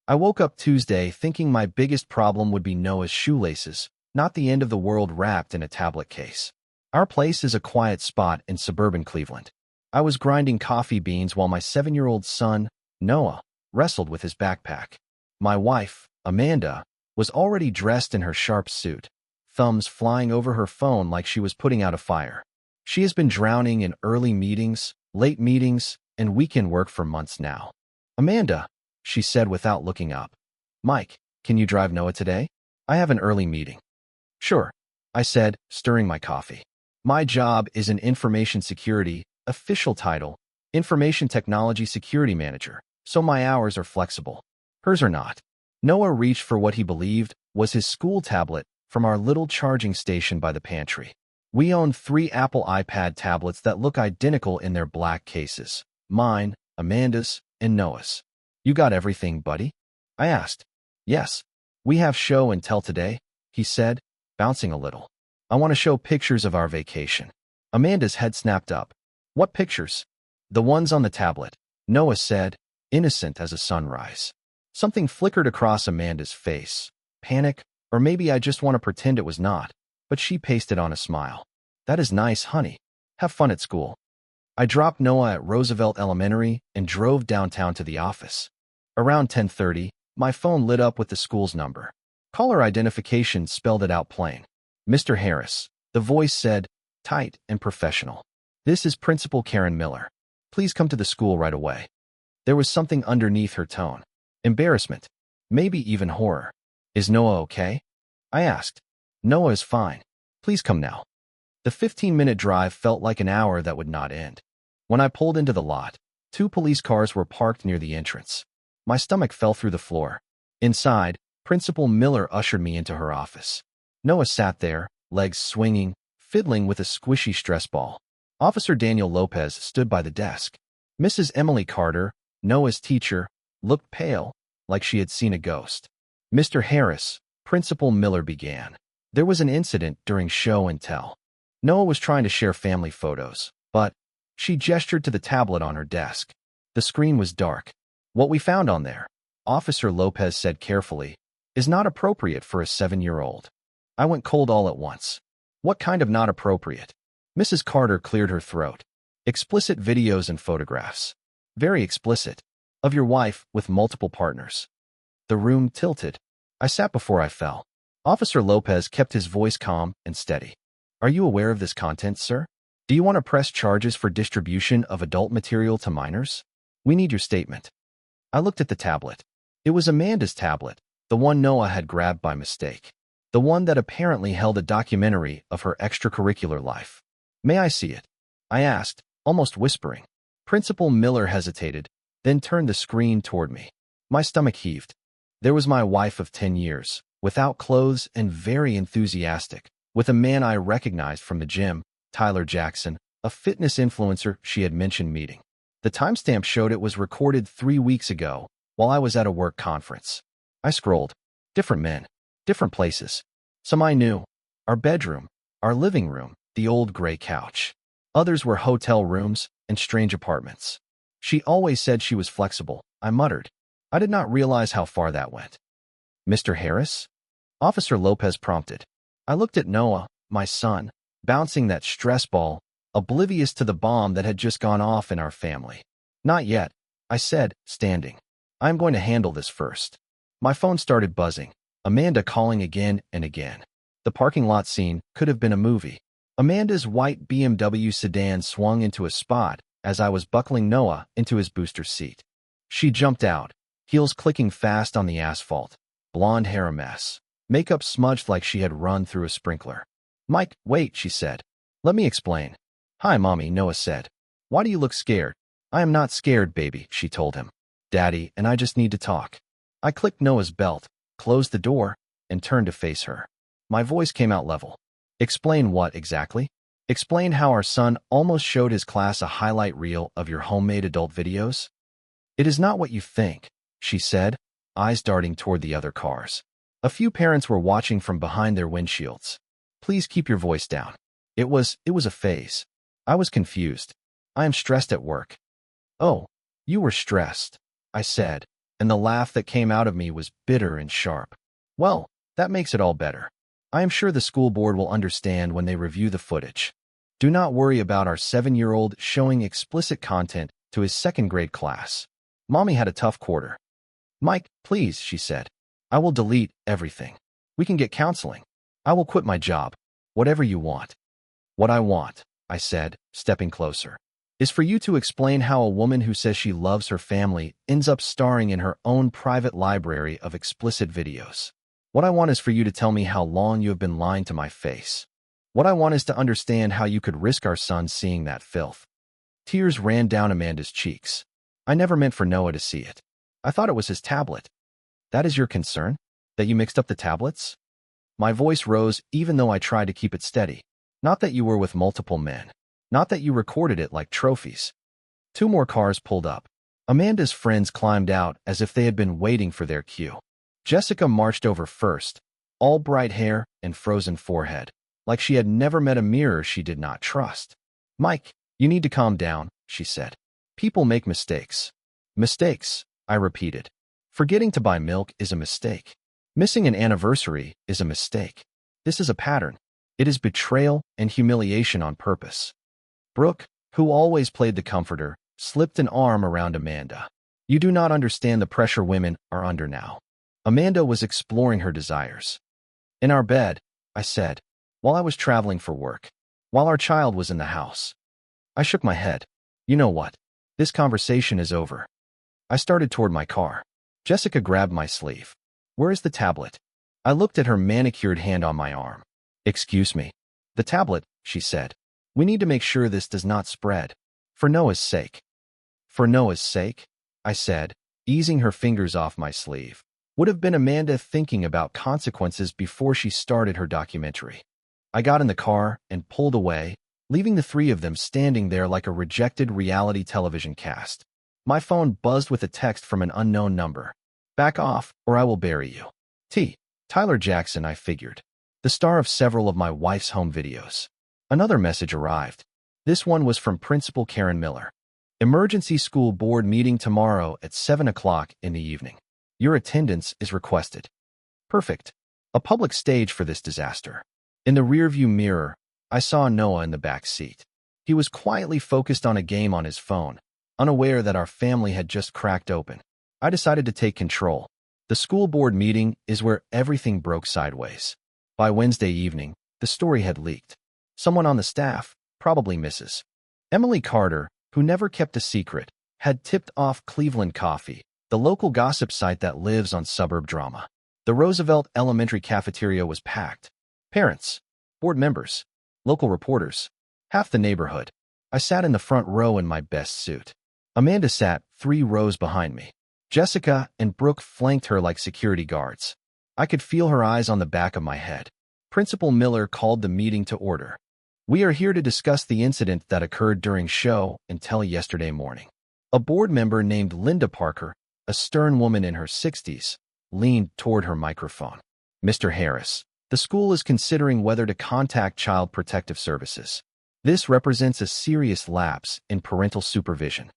I woke up Tuesday thinking my biggest problem would be Noah's shoelaces, not the end of the world wrapped in a tablet case. Our place is a quiet spot in suburban Cleveland. I was grinding coffee beans while my 7-year-old son, Noah, wrestled with his backpack. My wife, Amanda, was already dressed in her sharp suit, thumbs flying over her phone like she was putting out a fire. She has been drowning in early meetings, late meetings, and weekend work for months now. "Amanda," she said without looking up. "Mike, can you drive Noah today? I have an early meeting." "Sure," I said, stirring my coffee. My job is in information security, official title, Information Technology Security Manager, so my hours are flexible. Hers are not. Noah reached for what he believed was his school tablet from our little charging station by the pantry. We own 3 Apple iPad tablets that look identical in their black cases. Mine, Amanda's, and Noah's. "You got everything, buddy?" I asked. "Yes. We have show and tell today," he said, bouncing a little. "I want to show pictures of our vacation." Amanda's head snapped up. "What pictures?" "The ones on the tablet," Noah said, innocent as a sunrise. Something flickered across Amanda's face. Panic, or maybe I just want to pretend it was not, but she pasted on a smile. "That is nice, honey. Have fun at school." I dropped Noah at Roosevelt Elementary and drove downtown to the office. Around 10:30, my phone lit up with the school's number. Caller identification spelled it out plain. "Mr. Harris," the voice said, tight and professional. "This is Principal Karen Miller. Please come to the school right away." There was something underneath her tone. Embarrassment. Maybe even horror. "Is Noah okay?" I asked. "Noah is fine. Please come now." The 15-minute drive felt like an hour that would not end. When I pulled into the lot, 2 police cars were parked near the entrance. My stomach fell through the floor. Inside, Principal Miller ushered me into her office. Noah sat there, legs swinging, fiddling with a squishy stress ball. Officer Daniel Lopez stood by the desk. Mrs. Emily Carter, Noah's teacher, looked pale, like she had seen a ghost. "Mr. Harris," Principal Miller began. "There was an incident during show and tell. Noah was trying to share family photos, but—" She gestured to the tablet on her desk. The screen was dark. "What we found on there," Officer Lopez said carefully, "is not appropriate for a 7-year-old. I went cold all at once. "What kind of not appropriate?" Mrs. Carter cleared her throat. "Explicit videos and photographs. Very explicit. Of your wife with multiple partners." The room tilted. I sat before I fell. Officer Lopez kept his voice calm and steady. "Are you aware of this content, sir? Do you want to press charges for distribution of adult material to minors? We need your statement." I looked at the tablet. It was Amanda's tablet, the one Noah had grabbed by mistake. The one that apparently held a documentary of her extracurricular life. "May I see it?" I asked, almost whispering. Principal Miller hesitated, then turned the screen toward me. My stomach heaved. There was my wife of 10 years, without clothes and very enthusiastic, with a man I recognized from the gym, Tyler Jackson, a fitness influencer she had mentioned meeting. The timestamp showed it was recorded 3 weeks ago, while I was at a work conference. I scrolled. Different men, different places. Some I knew. Our bedroom, our living room, the old gray couch. Others were hotel rooms and strange apartments. "She always said she was flexible," I muttered. I did not realize how far that went. "Mr. Harris?" Officer Lopez prompted. I looked at Noah, my son, bouncing that stress ball, oblivious to the bomb that had just gone off in our family. "Not yet," I said, standing. "I am going to handle this first." My phone started buzzing, Amanda calling again and again. The parking lot scene could have been a movie. Amanda's white BMW sedan swung into a spot as I was buckling Noah into his booster seat. She jumped out, heels clicking fast on the asphalt, blonde hair a mess, makeup smudged like she had run through a sprinkler. "Mike, wait," she said. "Let me explain." "Hi, Mommy," Noah said. "Why do you look scared?" "I am not scared, baby," she told him. "Daddy and I just need to talk." I clicked Noah's belt, closed the door, and turned to face her. My voice came out level. "Explain what exactly?" "Explain how our son almost showed his class a highlight reel of your homemade adult videos." "It is not what you think," she said, eyes darting toward the other cars. A few parents were watching from behind their windshields. "Please keep your voice down." It was a phase. I was confused. "I am stressed at work." "Oh, you were stressed," I said. and the laugh that came out of me was bitter and sharp. Well, that makes it all better. I am sure the school board will understand when they review the footage. Do not worry about our 7-year-old showing explicit content to his second-grade class. Mommy had a tough quarter. Mike, please, she said. I will delete everything. We can get counseling. I will quit my job. Whatever you want. What I want, I said, stepping closer, is for you to explain how a woman who says she loves her family ends up starring in her own private library of explicit videos. What I want is for you to tell me how long you have been lying to my face. What I want is to understand how you could risk our son seeing that filth. Tears ran down Amanda's cheeks. I never meant for Noah to see it. I thought it was his tablet. That is your concern? That you mixed up the tablets? My voice rose even though I tried to keep it steady. Not that you were with multiple men. Not that you recorded it like trophies. 2 more cars pulled up. Amanda's friends climbed out as if they had been waiting for their cue. Jessica marched over first, all bright hair and frozen forehead, like she had never met a mirror she did not trust. Mike, you need to calm down, she said. People make mistakes. Mistakes, I repeated. Forgetting to buy milk is a mistake. Missing an anniversary is a mistake. This is a pattern. It is betrayal and humiliation on purpose. Brooke, who always played the comforter, slipped an arm around Amanda. You do not understand the pressure women are under now. Amanda was exploring her desires. In our bed, I said, while I was traveling for work, while our child was in the house. I shook my head. You know what? This conversation is over. I started toward my car. Jessica grabbed my sleeve. Where is the tablet? I looked at her manicured hand on my arm. Excuse me. The tablet, she said. We need to make sure this does not spread. For Noah's sake. For Noah's sake? I said, easing her fingers off my sleeve. Would have been Amanda thinking about consequences before she started her documentary. I got in the car and pulled away, leaving the 3 of them standing there like a rejected reality television cast. My phone buzzed with a text from an unknown number. Back off, or I will bury you. Tyler Jackson, I figured. The star of several of my wife's home videos. Another message arrived. This one was from Principal Karen Miller. Emergency school board meeting tomorrow at 7 o'clock in the evening. Your attendance is requested. Perfect. A public stage for this disaster. In the rearview mirror, I saw Noah in the back seat. He was quietly focused on a game on his phone, unaware that our family had just cracked open. I decided to take control. The school board meeting is where everything broke sideways. By Wednesday evening, the story had leaked. Someone on the staff, probably Mrs. Emily Carter, who never kept a secret, had tipped off Cleveland Coffee, the local gossip site that lives on suburb drama. The Roosevelt Elementary cafeteria was packed. Parents, board members, local reporters, half the neighborhood. I sat in the front row in my best suit. Amanda sat 3 rows behind me. Jessica and Brooke flanked her like security guards. I could feel her eyes on the back of my head. Principal Miller called the meeting to order. We are here to discuss the incident that occurred during show and tell yesterday morning. A board member named Linda Parker, a stern woman in her 60s, leaned toward her microphone. Mr. Harris, the school is considering whether to contact Child Protective Services. This represents a serious lapse in parental supervision.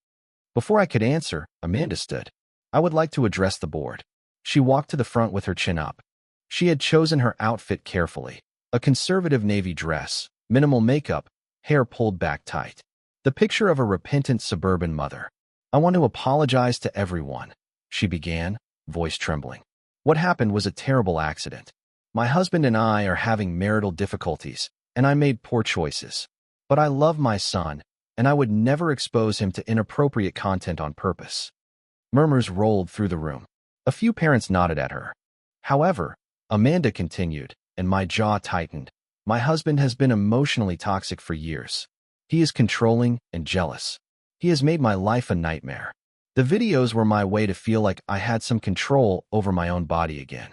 Before I could answer, Amanda stood. I would like to address the board. She walked to the front with her chin up. She had chosen her outfit carefully. A conservative navy dress, minimal makeup, hair pulled back tight. The picture of a repentant suburban mother. I want to apologize to everyone, she began, voice trembling. What happened was a terrible accident. My husband and I are having marital difficulties, and I made poor choices. But I love my son, and I would never expose him to inappropriate content on purpose. Murmurs rolled through the room. A few parents nodded at her. However, Amanda continued, and my jaw tightened. My husband has been emotionally toxic for years. He is controlling and jealous. He has made my life a nightmare. The videos were my way to feel like I had some control over my own body again.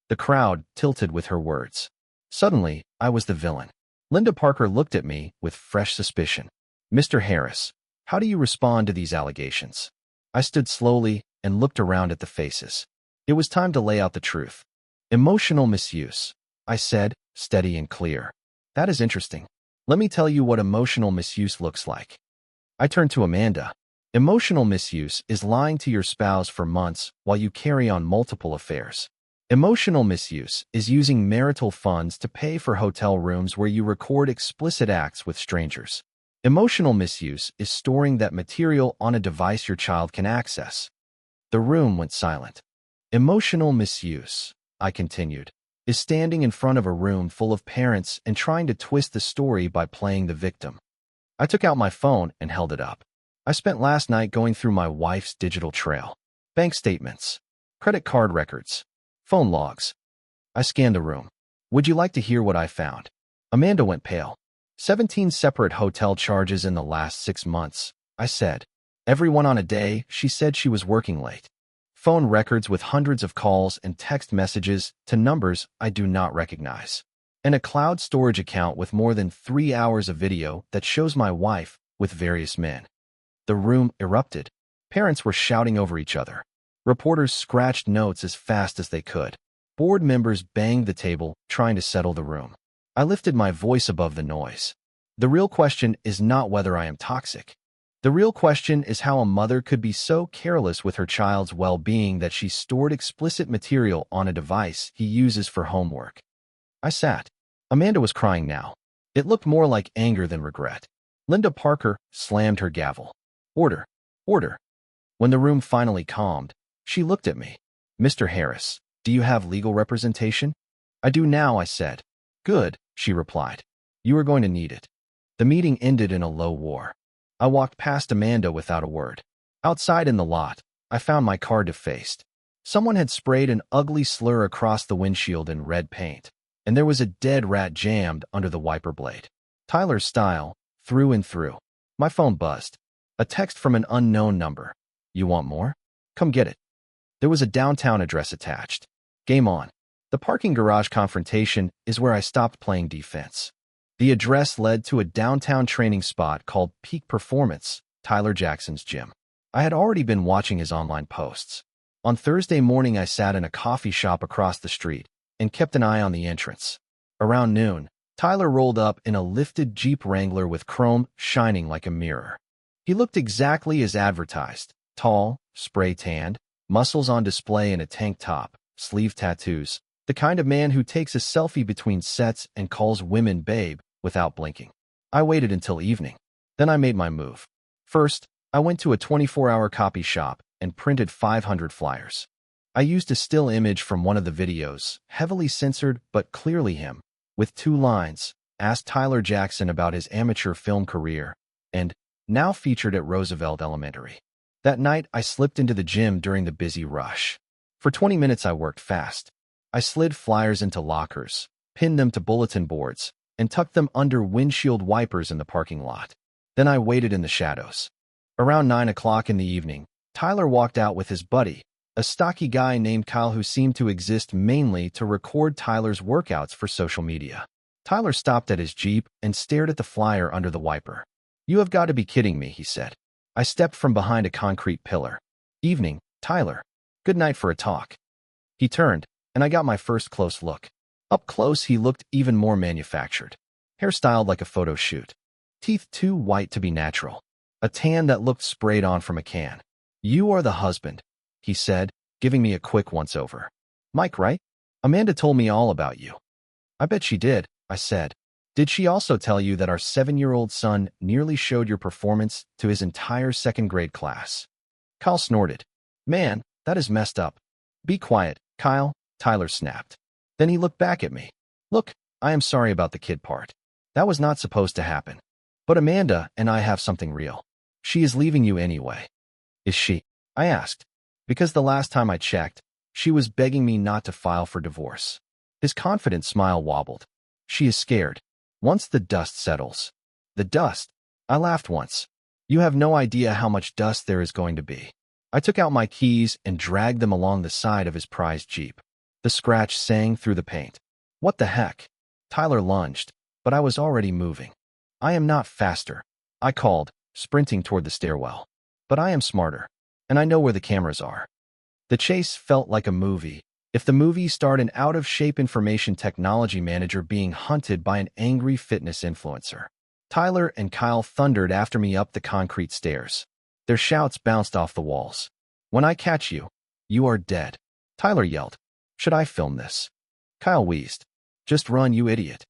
The crowd tilted with her words. Suddenly, I was the villain. Linda Parker looked at me with fresh suspicion. Mr. Harris, how do you respond to these allegations? I stood slowly and looked around at the faces. It was time to lay out the truth. Emotional misuse, I said, steady and clear. That is interesting. Let me tell you what emotional misuse looks like. I turned to Amanda. Emotional misuse is lying to your spouse for months while you carry on multiple affairs. Emotional misuse is using marital funds to pay for hotel rooms where you record explicit acts with strangers. Emotional misuse is storing that material on a device your child can access. The room went silent. Emotional misuse, I continued, is standing in front of a room full of parents and trying to twist the story by playing the victim. I took out my phone and held it up. I spent last night going through my wife's digital trail. Bank statements, credit card records, phone logs. I scanned the room. Would you like to hear what I found? Amanda went pale. 17 separate hotel charges in the last 6 months, I said. Every one on a day she said she was working late. Phone records with hundreds of calls and text messages to numbers I do not recognize. And a cloud storage account with more than 3 hours of video that shows my wife with various men. The room erupted. Parents were shouting over each other. Reporters scratched notes as fast as they could. Board members banged the table, trying to settle the room. I lifted my voice above the noise. The real question is not whether I am toxic. The real question is how a mother could be so careless with her child's well-being that she stored explicit material on a device he uses for homework. I sat. Amanda was crying now. It looked more like anger than regret. Linda Parker slammed her gavel. Order. Order. When the room finally calmed, she looked at me. Mr. Harris, do you have legal representation? I do now, I said. Good, she replied. You are going to need it. The meeting ended in a low roar. I walked past Amanda without a word. Outside in the lot, I found my car defaced. Someone had sprayed an ugly slur across the windshield in red paint, and there was a dead rat jammed under the wiper blade. Tyler's style, through and through. My phone buzzed. A text from an unknown number. You want more? Come get it. There was a downtown address attached. Game on. The parking garage confrontation is where I stopped playing defense. The address led to a downtown training spot called Peak Performance, Tyler Jackson's gym. I had already been watching his online posts. On Thursday morning, I sat in a coffee shop across the street and kept an eye on the entrance. Around noon, Tyler rolled up in a lifted Jeep Wrangler with chrome shining like a mirror. He looked exactly as advertised, tall, spray-tanned, muscles on display in a tank top, sleeve tattoos, the kind of man who takes a selfie between sets and calls women babe without blinking. I waited until evening. Then I made my move. First, I went to a 24-hour copy shop and printed 500 flyers. I used a still image from one of the videos, heavily censored but clearly him, with 2 lines, asked Tyler Jackson about his amateur film career, and now featured at Roosevelt Elementary. That night, I slipped into the gym during the busy rush. For 20 minutes, I worked fast. I slid flyers into lockers, pinned them to bulletin boards, and tucked them under windshield wipers in the parking lot. Then I waited in the shadows. Around 9 o'clock in the evening, Tyler walked out with his buddy, a stocky guy named Kyle who seemed to exist mainly to record Tyler's workouts for social media. Tyler stopped at his Jeep and stared at the flyer under the wiper. You have got to be kidding me, he said. I stepped from behind a concrete pillar. Evening, Tyler. Good night for a talk. He turned, and I got my first close look. Up close, he looked even more manufactured. Hairstyled like a photo shoot. Teeth too white to be natural. A tan that looked sprayed on from a can. You are the husband, he said, giving me a quick once-over. Mike, right? Amanda told me all about you. I bet she did, I said. Did she also tell you that our 7-year-old son nearly showed your performance to his entire second-grade class? Kyle snorted. Man, that is messed up. Be quiet, Kyle, Tyler snapped. Then he looked back at me. Look, I am sorry about the kid part. That was not supposed to happen. But Amanda and I have something real. She is leaving you anyway. Is she? I asked. Because the last time I checked, she was begging me not to file for divorce. His confident smile wobbled. She is scared. Once the dust settles. The dust? I laughed once. You have no idea how much dust there is going to be. I took out my keys and dragged them along the side of his prized Jeep. The scratch sang through the paint. What the heck? Tyler lunged, but I was already moving. I am not faster, I called, sprinting toward the stairwell. But I am smarter, and I know where the cameras are. The chase felt like a movie. If the movie starred an out-of-shape information technology manager being hunted by an angry fitness influencer. Tyler and Kyle thundered after me up the concrete stairs. Their shouts bounced off the walls. "When I catch you, you are dead." Tyler yelled. "Should I film this?" Kyle wheezed. "Just run, you idiot."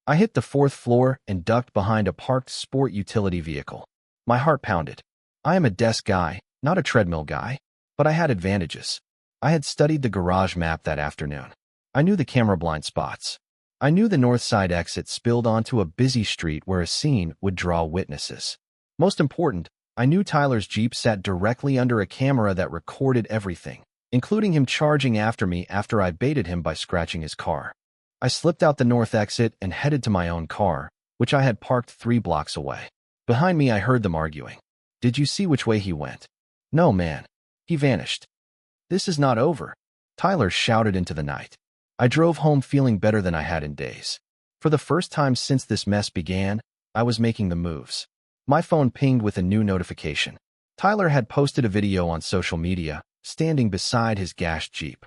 I hit the fourth floor and ducked behind a parked sport utility vehicle. My heart pounded. I am a desk guy, not a treadmill guy, but I had advantages. I had studied the garage map that afternoon. I knew the camera blind spots. I knew the north side exit spilled onto a busy street where a scene would draw witnesses. Most important, I knew Tyler's Jeep sat directly under a camera that recorded everything, including him charging after me after I baited him by scratching his car. I slipped out the north exit and headed to my own car, which I had parked 3 blocks away. Behind me, I heard them arguing. "Did you see which way he went?" "No, man. He vanished." "This is not over," Tyler shouted into the night. I drove home feeling better than I had in days. For the first time since this mess began, I was making the moves. My phone pinged with a new notification. Tyler had posted a video on social media, standing beside his gashed Jeep.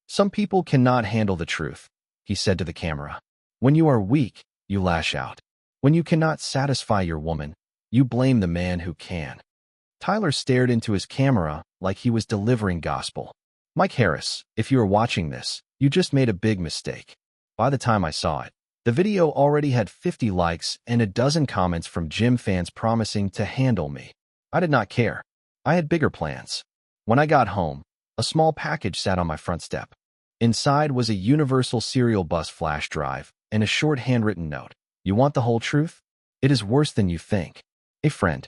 "Some people cannot handle the truth," he said to the camera. "When you are weak, you lash out. When you cannot satisfy your woman, you blame the man who can." Tyler stared into his camera like he was delivering gospel. "Mike Harris, if you are watching this, you just made a big mistake." By the time I saw it, the video already had 50 likes and a dozen comments from gym fans promising to handle me. I did not care. I had bigger plans. When I got home, a small package sat on my front step. Inside was a Universal Serial Bus flash drive and a short handwritten note. "You want the whole truth? It is worse than you think. A friend."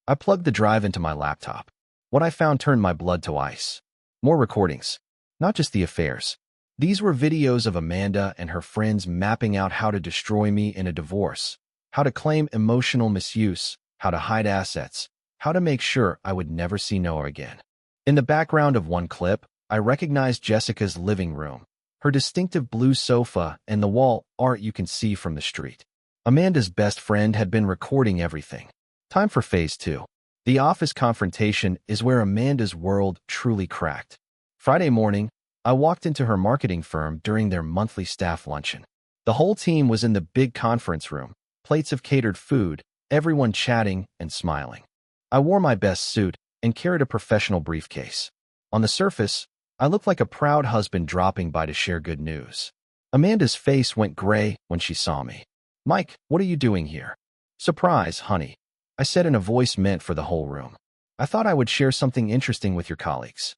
I plugged the drive into my laptop. What I found turned my blood to ice. More recordings. Not just the affairs. These were videos of Amanda and her friends mapping out how to destroy me in a divorce, how to claim emotional misuse, how to hide assets, how to make sure I would never see Noah again. In the background of one clip, I recognized Jessica's living room, her distinctive blue sofa, and the wall art you can see from the street. Amanda's best friend had been recording everything. Time for phase 2. The office confrontation is where Amanda's world truly cracked. Friday morning, I walked into her marketing firm during their monthly staff luncheon. The whole team was in the big conference room, plates of catered food, everyone chatting and smiling. I wore my best suit and carried a professional briefcase. On the surface, I looked like a proud husband dropping by to share good news. Amanda's face went gray when she saw me. "Mike, what are you doing here?" "Surprise, honey," I said in a voice meant for the whole room. "I thought I would share something interesting with your colleagues."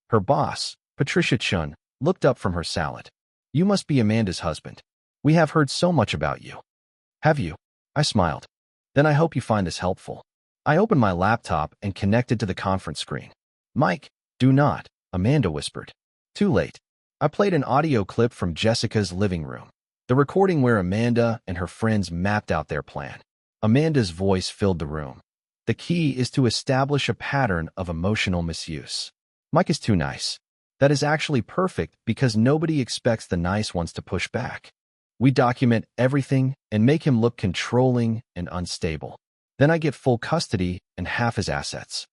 Her boss, Patricia Chun, looked up from her salad. "You must be Amanda's husband. We have heard so much about you." "Have you?" I smiled. "Then I hope you find this helpful." I opened my laptop and connected to the conference screen. "Mike, do not," Amanda whispered. Too late. I played an audio clip from Jessica's living room, the recording where Amanda and her friends mapped out their plan. Amanda's voice filled the room. "The key is to establish a pattern of emotional misuse." "Mike is too nice." "That is actually perfect because nobody expects the nice ones to push back. We document everything and make him look controlling and unstable. Then I get full custody and half his assets."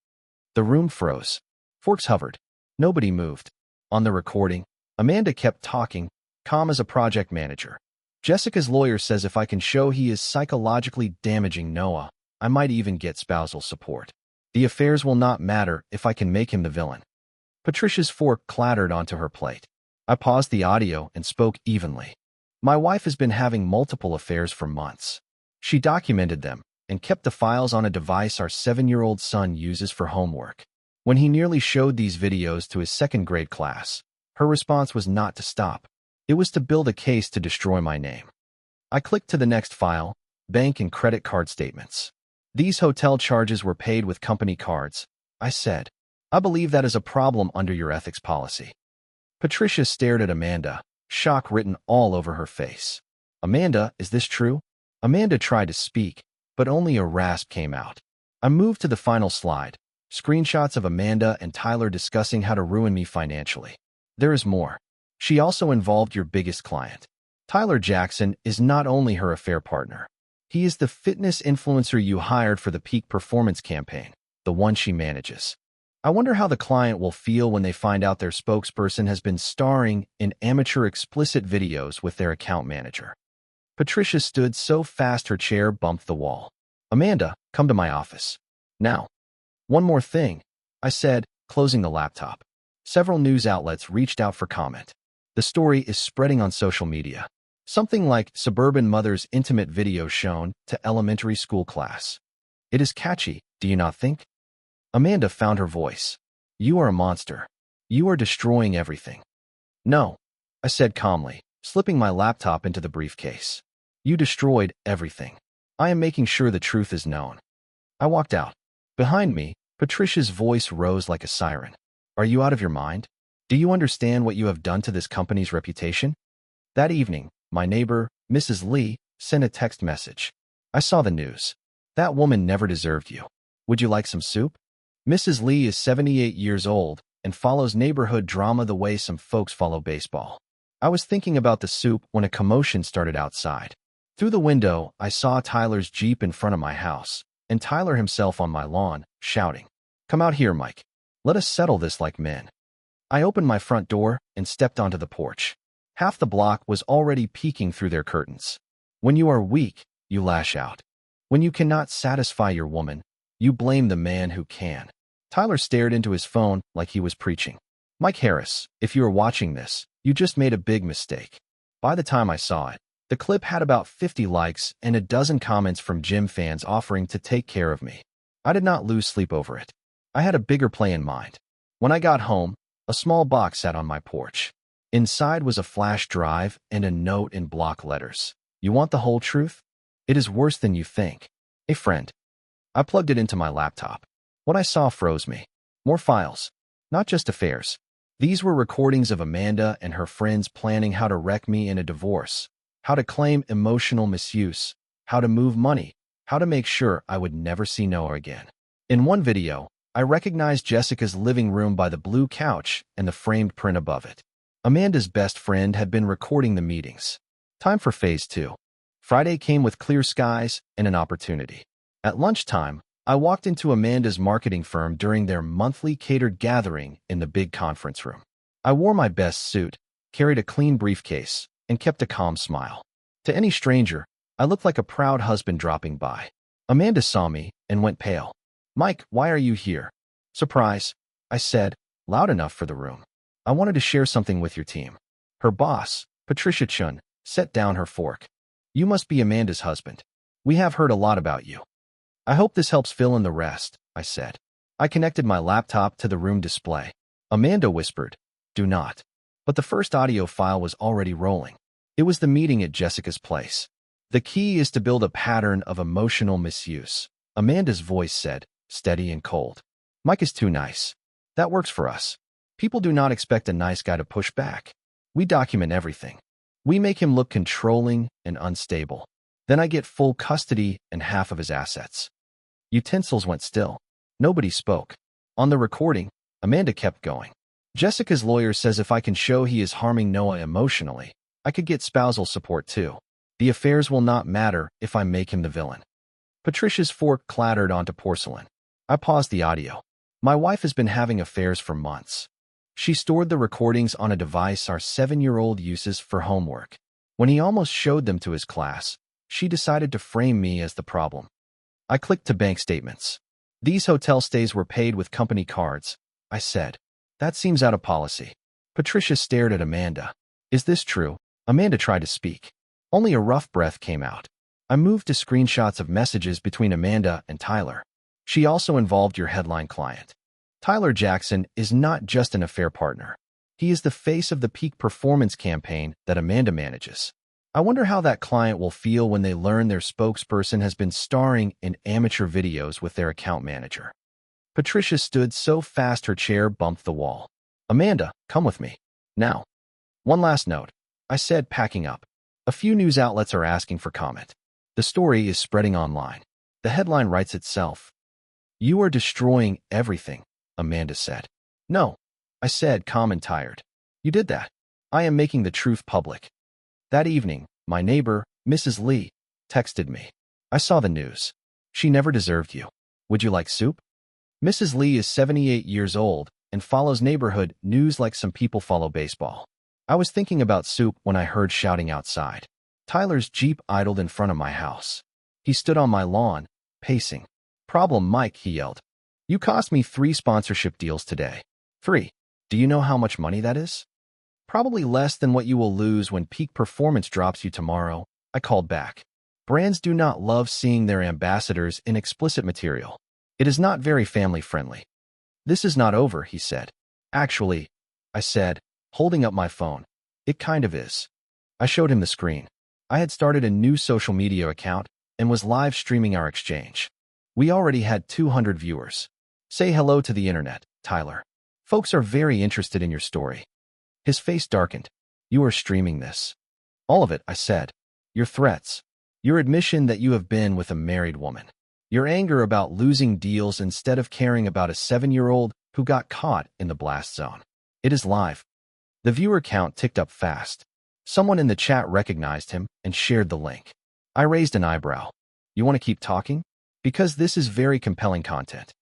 The room froze. Forks hovered. Nobody moved. On the recording, Amanda kept talking, calm as a project manager. "Jessica's lawyer says if I can show he is psychologically damaging Noah, I might even get spousal support. The affairs will not matter if I can make him the villain." Patricia's fork clattered onto her plate. I paused the audio and spoke evenly. "My wife has been having multiple affairs for months. She documented them and kept the files on a device our 7-year-old son uses for homework. When he nearly showed these videos to his 2nd grade class, her response was not to stop. It was to build a case to destroy my name." I clicked to the next file, bank and credit card statements. "These hotel charges were paid with company cards," I said. "I believe that is a problem under your ethics policy." Patricia stared at Amanda, shock written all over her face. "Amanda, is this true?" Amanda tried to speak, but only a rasp came out. I moved to the final slide, screenshots of Amanda and Tyler discussing how to ruin me financially. There is more. She also involved your biggest client. Tyler Jackson is not only her affair partner. He is the fitness influencer you hired for the Peak Performance campaign, the one she manages. I wonder how the client will feel when they find out their spokesperson has been starring in amateur explicit videos with their account manager. Patricia stood so fast her chair bumped the wall. "Amanda, come to my office. Now." One more thing, I said, closing the laptop. Several news outlets reached out for comment. The story is spreading on social media. Something like suburban mother's intimate video shown to elementary school class. It is catchy, do you not think? Amanda found her voice. You are a monster. You are destroying everything. No, I said calmly, slipping my laptop into the briefcase. You destroyed everything. I am making sure the truth is known. I walked out. Behind me, Patricia's voice rose like a siren. Are you out of your mind? Do you understand what you have done to this company's reputation? That evening, my neighbor, Mrs. Lee, sent a text message. I saw the news. That woman never deserved you. Would you like some soup? Mrs. Lee is 78 years old and follows neighborhood drama the way some folks follow baseball. I was thinking about the soup when a commotion started outside. Through the window, I saw Tyler's Jeep in front of my house, and Tyler himself on my lawn, shouting, "Come out here, Mike. Let us settle this like men." I opened my front door and stepped onto the porch. Half the block was already peeking through their curtains. When you are weak, you lash out. When you cannot satisfy your woman, you blame the man who can. Tyler stared into his phone like he was preaching. Mike Harris, if you are watching this, you just made a big mistake. By the time I saw it, the clip had about 50 likes and a dozen comments from gym fans offering to take care of me. I did not lose sleep over it. I had a bigger play in mind. When I got home, a small box sat on my porch. Inside was a flash drive and a note in block letters. You want the whole truth? It is worse than you think. A friend. I plugged it into my laptop. What I saw froze me. More files. Not just affairs. These were recordings of Amanda and her friends planning how to wreck me in a divorce, how to claim emotional misuse, how to move money, how to make sure I would never see Noah again. In one video, I recognized Jessica's living room by the blue couch and the framed print above it. Amanda's best friend had been recording the meetings. Time for phase 2. Friday came with clear skies and an opportunity. At lunchtime, I walked into Amanda's marketing firm during their monthly catered gathering in the big conference room. I wore my best suit, carried a clean briefcase, and kept a calm smile. To any stranger, I looked like a proud husband dropping by. Amanda saw me and went pale. Mike, why are you here? Surprise, I said, loud enough for the room. I wanted to share something with your team. Her boss, Patricia Chun, set down her fork. You must be Amanda's husband. We have heard a lot about you. I hope this helps fill in the rest, I said. I connected my laptop to the room display. Amanda whispered, do not. But the first audio file was already rolling. It was the meeting at Jessica's place. The key is to build a pattern of emotional misuse. Amanda's voice said, steady and cold. Mike is too nice. That works for us. People do not expect a nice guy to push back. We document everything. We make him look controlling and unstable. Then I get full custody and half of his assets. Utensils went still. Nobody spoke. On the recording, Amanda kept going. Jessica's lawyer says if I can show he is harming Noah emotionally, I could get spousal support too. The affairs will not matter if I make him the villain. Patricia's fork clattered onto porcelain. I paused the audio. My wife has been having affairs for months. She stored the recordings on a device our 7-year-old uses for homework. When he almost showed them to his class, she decided to frame me as the problem. I clicked to bank statements. These hotel stays were paid with company cards, I said. That seems out of policy. Patricia stared at Amanda. Is this true? Amanda tried to speak. Only a rough breath came out. I moved to screenshots of messages between Amanda and Tyler. She also involved your headline client. Tyler Jackson is not just an affair partner. He is the face of the peak performance campaign that Amanda manages. I wonder how that client will feel when they learn their spokesperson has been starring in amateur videos with their account manager. Patricia stood so fast her chair bumped the wall. Amanda, come with me. Now. One last note, I said, packing up. A few news outlets are asking for comment. The story is spreading online. The headline writes itself. You are destroying everything, Amanda said. No, I said, calm and tired. You did that. I am making the truth public. That evening, my neighbor, Mrs. Lee, texted me. I saw the news. She never deserved you. Would you like soup? Mrs. Lee is 78 years old and follows neighborhood news like some people follow baseball. I was thinking about soup when I heard shouting outside. Tyler's Jeep idled in front of my house. He stood on my lawn, pacing. Problem, Mike, he yelled. You cost me 3 sponsorship deals today. 3. Do you know how much money that is? Probably less than what you will lose when peak performance drops you tomorrow, I called back. Brands do not love seeing their ambassadors in explicit material. It is not very family-friendly. This is not over, he said. Actually, I said, holding up my phone. It kind of is. I showed him the screen. I had started a new social media account and was live streaming our exchange. We already had 200 viewers. Say hello to the internet, Tyler. Folks are very interested in your story. His face darkened. You are streaming this. All of it, I said. Your threats. Your admission that you have been with a married woman. Your anger about losing deals instead of caring about a 7-year-old who got caught in the blast zone. It is live. The viewer count ticked up fast. Someone in the chat recognized him and shared the link. I raised an eyebrow. You want to keep talking? Because this is very compelling content.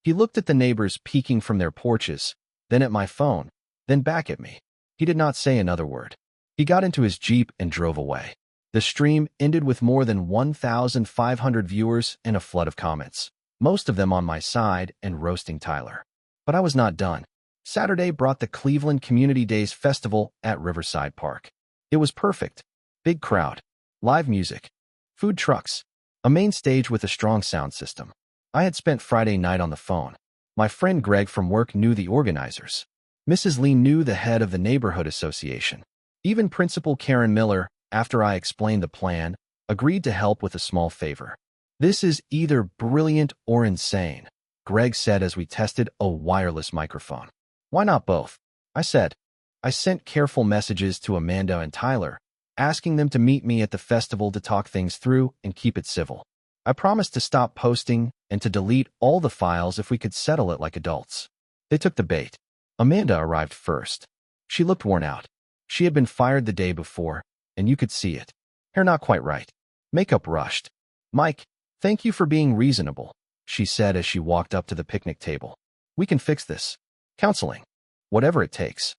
He looked at the neighbors peeking from their porches, then at my phone, then back at me. He did not say another word. He got into his Jeep and drove away. The stream ended with more than 1,500 viewers and a flood of comments, most of them on my side and roasting Tyler. But I was not done. Saturday brought the Cleveland Community Days Festival at Riverside Park. It was perfect. Big crowd, live music, food trucks, a main stage with a strong sound system. I had spent Friday night on the phone. My friend Greg from work knew the organizers. Mrs. Lee knew the head of the neighborhood association. Even Principal Karen Miller, after I explained the plan, agreed to help with a small favor. This is either brilliant or insane, Greg said as we tested a wireless microphone. Why not both? I said. I sent careful messages to Amanda and Tyler, asking them to meet me at the festival to talk things through and keep it civil. I promised to stop posting and to delete all the files if we could settle it like adults. They took the bait. Amanda arrived first. She looked worn out. She had been fired the day before, and you could see it. Hair not quite right. Makeup rushed. Mike, thank you for being reasonable, she said as she walked up to the picnic table. We can fix this. Counseling. Whatever it takes.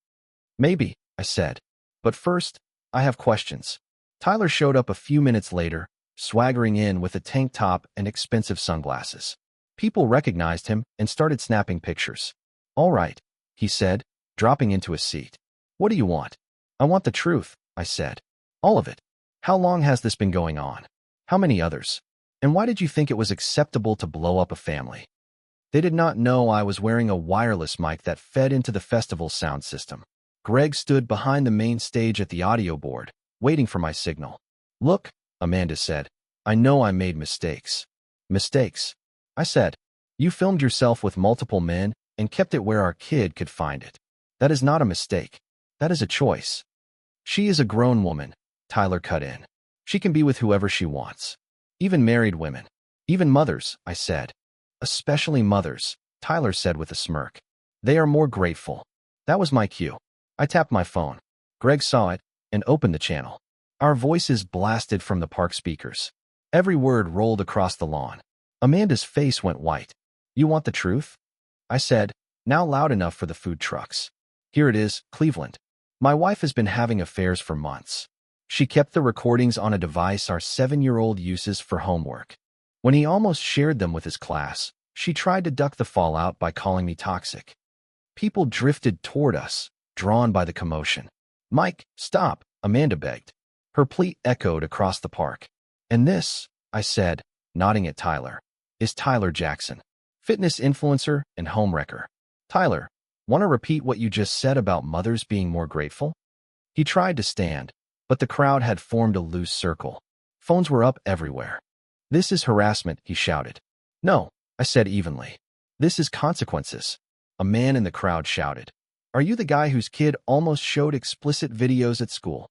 Maybe, I said. But first, I have questions. Tyler showed up a few minutes later, swaggering in with a tank top and expensive sunglasses. People recognized him and started snapping pictures. All right, he said, dropping into a seat. What do you want? I want the truth, I said. All of it. How long has this been going on? How many others? And why did you think it was acceptable to blow up a family? They did not know I was wearing a wireless mic that fed into the festival's sound system. Greg stood behind the main stage at the audio board, waiting for my signal. Look, Amanda said, I know I made mistakes. Mistakes? I said. You filmed yourself with multiple men and kept it where our kid could find it. That is not a mistake. That is a choice. She is a grown woman, Tyler cut in. She can be with whoever she wants. Even married women. Even mothers, I said. Especially mothers, Tyler said with a smirk. They are more grateful. That was my cue. I tapped my phone. Greg saw it and opened the channel. Our voices blasted from the park speakers. Every word rolled across the lawn. Amanda's face went white. You want the truth? I said, now loud enough for the food trucks. Here it is, Cleveland. My wife has been having affairs for months. She kept the recordings on a device our 7-year-old uses for homework. When he almost shared them with his class, she tried to duck the fallout by calling me toxic. People drifted toward us, drawn by the commotion. Mike, stop, Amanda begged. Her plea echoed across the park. And this, I said, nodding at Tyler, is Tyler Jackson, fitness influencer and homewrecker. Tyler, want to repeat what you just said about mothers being more grateful? He tried to stand, but the crowd had formed a loose circle. Phones were up everywhere. This is harassment, he shouted. No, I said evenly. This is consequences. A man in the crowd shouted. Are you the guy whose kid almost showed explicit videos at school?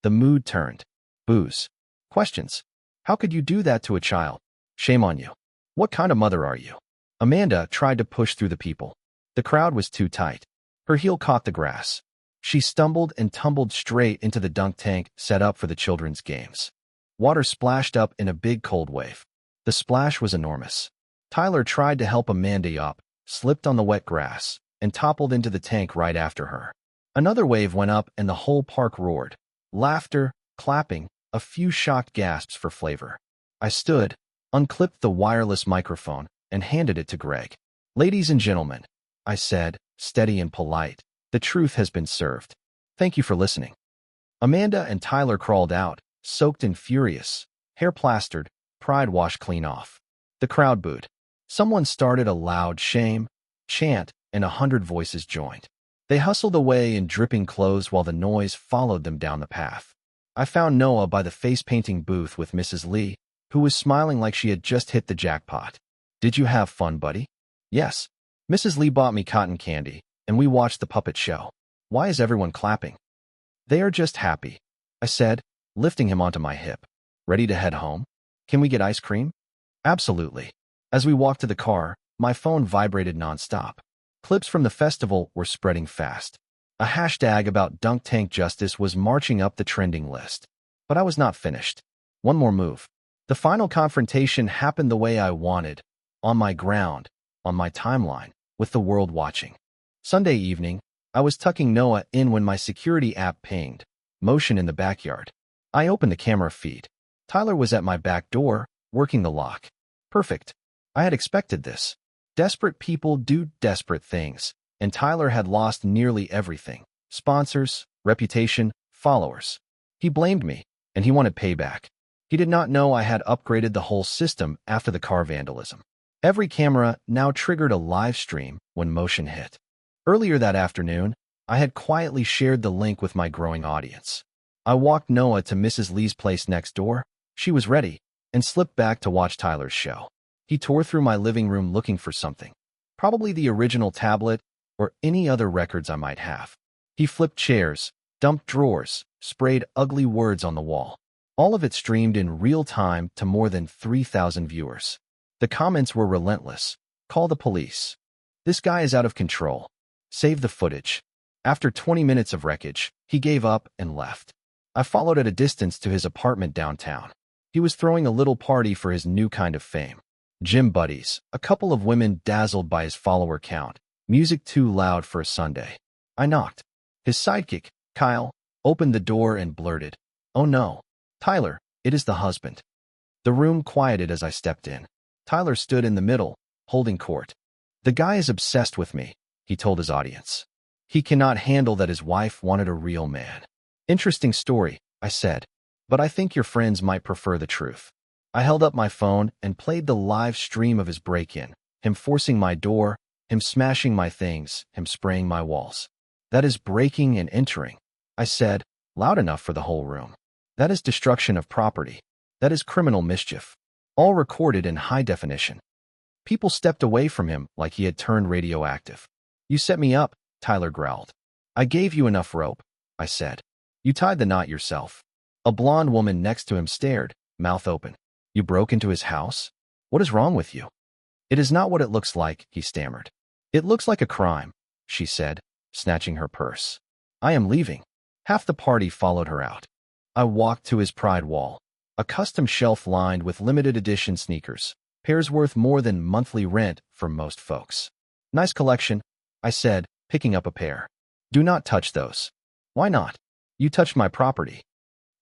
The mood turned. Boos. Questions. How could you do that to a child? Shame on you. What kind of mother are you? Amanda tried to push through the people. The crowd was too tight. Her heel caught the grass. She stumbled and tumbled straight into the dunk tank set up for the children's games. Water splashed up in a big cold wave. The splash was enormous. Tyler tried to help Amanda up, slipped on the wet grass, and toppled into the tank right after her. Another wave went up and the whole park roared. Laughter, clapping, a few shocked gasps for flavor. I stood, unclipped the wireless microphone, and handed it to Greg. Ladies and gentlemen, I said, steady and polite, the truth has been served. Thank you for listening. Amanda and Tyler crawled out, soaked and furious, hair plastered, pride washed clean off. The crowd booed. Someone started a loud shame chant, and 100 voices joined. They hustled away in dripping clothes while the noise followed them down the path. I found Noah by the face-painting booth with Mrs. Lee, who was smiling like she had just hit the jackpot. Did you have fun, buddy? Yes. Mrs. Lee bought me cotton candy, and we watched the puppet show. Why is everyone clapping? They are just happy, I said, lifting him onto my hip. Ready to head home? Can we get ice cream? Absolutely. As we walked to the car, my phone vibrated nonstop. Clips from the festival were spreading fast. A hashtag about dunk tank justice was marching up the trending list. But I was not finished. One more move. The final confrontation happened the way I wanted, on my ground, on my timeline, with the world watching. Sunday evening, I was tucking Noah in when my security app pinged. Motion in the backyard. I opened the camera feed. Tyler was at my back door, working the lock. Perfect. I had expected this. Desperate people do desperate things, and Tyler had lost nearly everything. Sponsors, reputation, followers. He blamed me, and he wanted payback. He did not know I had upgraded the whole system after the car vandalism. Every camera now triggered a live stream when motion hit. Earlier that afternoon, I had quietly shared the link with my growing audience. I walked Noah to Mrs. Lee's place next door. She was ready, and slipped back to watch Tyler's show. He tore through my living room looking for something. Probably the original tablet or any other records I might have. He flipped chairs, dumped drawers, sprayed ugly words on the wall. All of it streamed in real time to more than 3,000 viewers. The comments were relentless. Call the police. This guy is out of control. Save the footage. After 20 minutes of wreckage, he gave up and left. I followed at a distance to his apartment downtown. He was throwing a little party for his new kind of fame. Gym buddies, a couple of women dazzled by his follower count, music too loud for a Sunday. I knocked. His sidekick, Kyle, opened the door and blurted, "Oh no, Tyler, it is the husband." The room quieted as I stepped in. Tyler stood in the middle, holding court. "The guy is obsessed with me," he told his audience. "He cannot handle that his wife wanted a real man." "Interesting story," I said, "but I think your friends might prefer the truth." I held up my phone and played the live stream of his break-in, him forcing my door, him smashing my things, him spraying my walls. "That is breaking and entering," I said, loud enough for the whole room. "That is destruction of property. That is criminal mischief. All recorded in high definition." People stepped away from him like he had turned radioactive. "You set me up," Tyler growled. "I gave you enough rope," I said. "You tied the knot yourself." A blonde woman next to him stared, mouth open. "You broke into his house? What is wrong with you?" "It is not what it looks like," he stammered. "It looks like a crime," she said, snatching her purse. "I am leaving." Half the party followed her out. I walked to his pride wall, a custom shelf lined with limited edition sneakers, pairs worth more than monthly rent for most folks. "Nice collection," I said, picking up a pair. "Do not touch those." "Why not? You touched my property."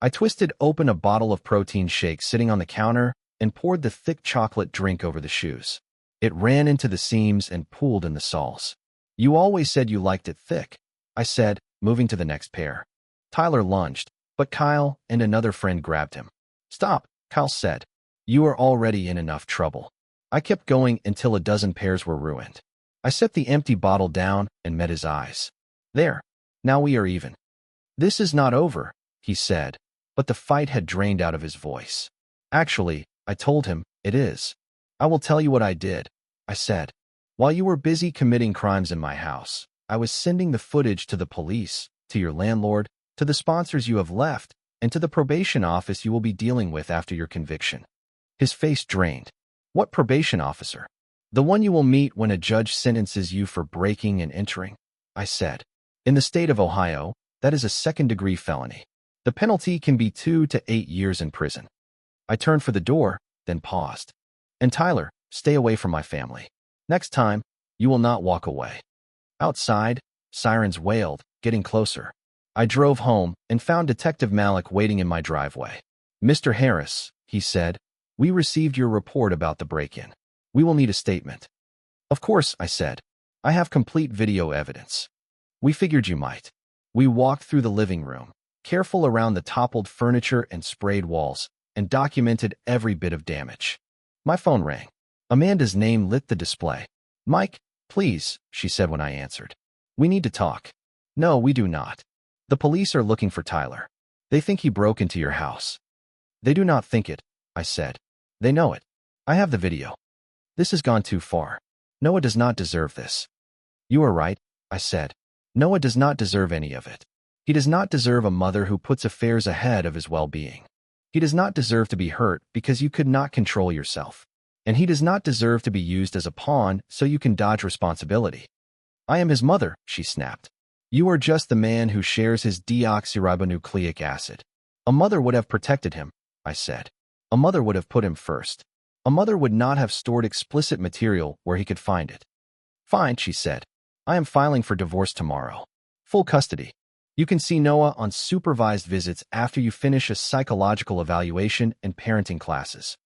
I twisted open a bottle of protein shake sitting on the counter and poured the thick chocolate drink over the shoes. It ran into the seams and pooled in the soles. "You always said you liked it thick," I said, moving to the next pair. Tyler lunged, but Kyle and another friend grabbed him. "Stop," Kyle said. "You are already in enough trouble." I kept going until a dozen pairs were ruined. I set the empty bottle down and met his eyes. "There. Now we are even." "This is not over," he said, but the fight had drained out of his voice. "Actually," I told him, "it is. I will tell you what I did," I said. "While you were busy committing crimes in my house, I was sending the footage to the police, to your landlord, to the sponsors you have left, and to the probation office you will be dealing with after your conviction." His face drained. "What probation officer?" "The one you will meet when a judge sentences you for breaking and entering," I said. "In the state of Ohio, that is a second-degree felony. The penalty can be 2 to 8 years in prison." I turned for the door, then paused. "And Tyler, stay away from my family. Next time, you will not walk away." Outside, sirens wailed, getting closer. I drove home and found Detective Malik waiting in my driveway. "Mr. Harris," he said, "we received your report about the break-in. We will need a statement." Of course, I said. I have complete video evidence. We figured you might. We walked through the living room, careful around the toppled furniture and sprayed walls, and documented every bit of damage. My phone rang. Amanda's name lit the display. Mike, please, she said when I answered. We need to talk. No, we do not. The police are looking for Tyler. They think he broke into your house. They do not think it, I said. They know it. I have the video. This has gone too far. Noah does not deserve this. You are right, I said. Noah does not deserve any of it. He does not deserve a mother who puts affairs ahead of his well-being. He does not deserve to be hurt because you could not control yourself. And he does not deserve to be used as a pawn so you can dodge responsibility. I am his mother, she snapped. You are just the man who shares his deoxyribonucleic acid. A mother would have protected him, I said. A mother would have put him first. A mother would not have stored explicit material where he could find it. Fine, she said. I am filing for divorce tomorrow. Full custody. You can see Noah on supervised visits after you finish a psychological evaluation and parenting classes.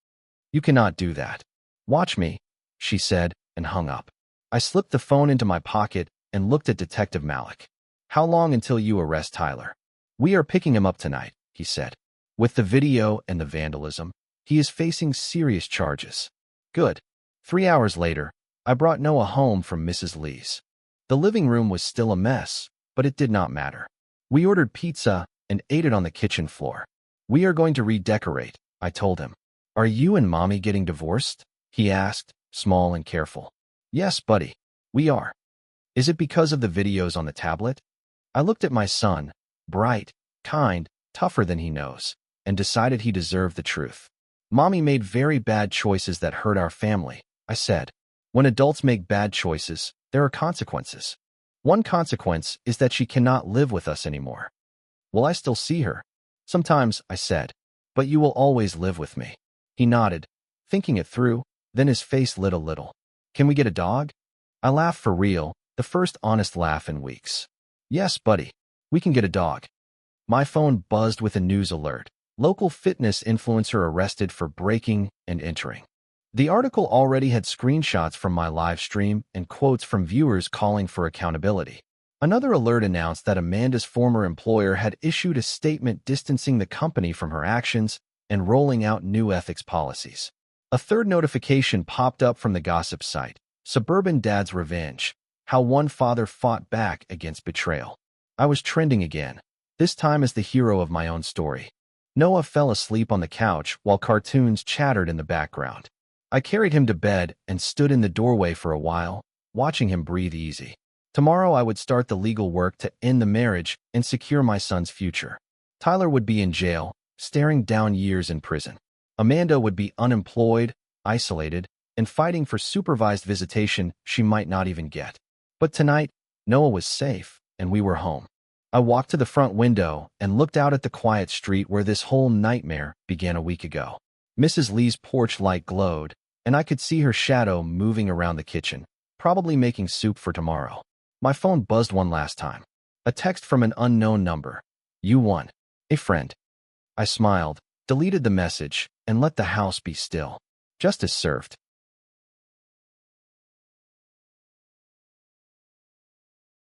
You cannot do that. Watch me, she said, and hung up. I slipped the phone into my pocket and looked at Detective Malik. How long until you arrest Tyler? We are picking him up tonight, he said. With the video and the vandalism, he is facing serious charges. Good. 3 hours later, I brought Noah home from Mrs. Lee's. The living room was still a mess, but it did not matter. We ordered pizza and ate it on the kitchen floor. We are going to redecorate, I told him. Are you and Mommy getting divorced? He asked, small and careful. Yes, buddy. We are. Is it because of the videos on the tablet? I looked at my son, bright, kind, tougher than he knows, and decided he deserved the truth. Mommy made very bad choices that hurt our family, I said. When adults make bad choices, there are consequences. One consequence is that she cannot live with us anymore. Will I still see her? Sometimes, I said, but you will always live with me. He nodded, thinking it through, then his face lit a little. Can we get a dog? I laughed for real, the first honest laugh in weeks. Yes, buddy, we can get a dog. My phone buzzed with a news alert. Local fitness influencer arrested for breaking and entering. The article already had screenshots from my live stream and quotes from viewers calling for accountability. Another alert announced that Amanda's former employer had issued a statement distancing the company from her actions and rolling out new ethics policies. A third notification popped up from the gossip site, Suburban Dad's Revenge, how one father fought back against betrayal. I was trending again, this time as the hero of my own story. Noah fell asleep on the couch while cartoons chattered in the background. I carried him to bed and stood in the doorway for a while, watching him breathe easy. Tomorrow I would start the legal work to end the marriage and secure my son's future. Tyler would be in jail, staring down years in prison. Amanda would be unemployed, isolated, and fighting for supervised visitation she might not even get. But tonight, Noah was safe, and we were home. I walked to the front window and looked out at the quiet street where this whole nightmare began a week ago. Mrs. Lee's porch light glowed, and I could see her shadow moving around the kitchen, probably making soup for tomorrow. My phone buzzed one last time. A text from an unknown number. You won. A friend. I smiled, deleted the message, and let the house be still. Justice served.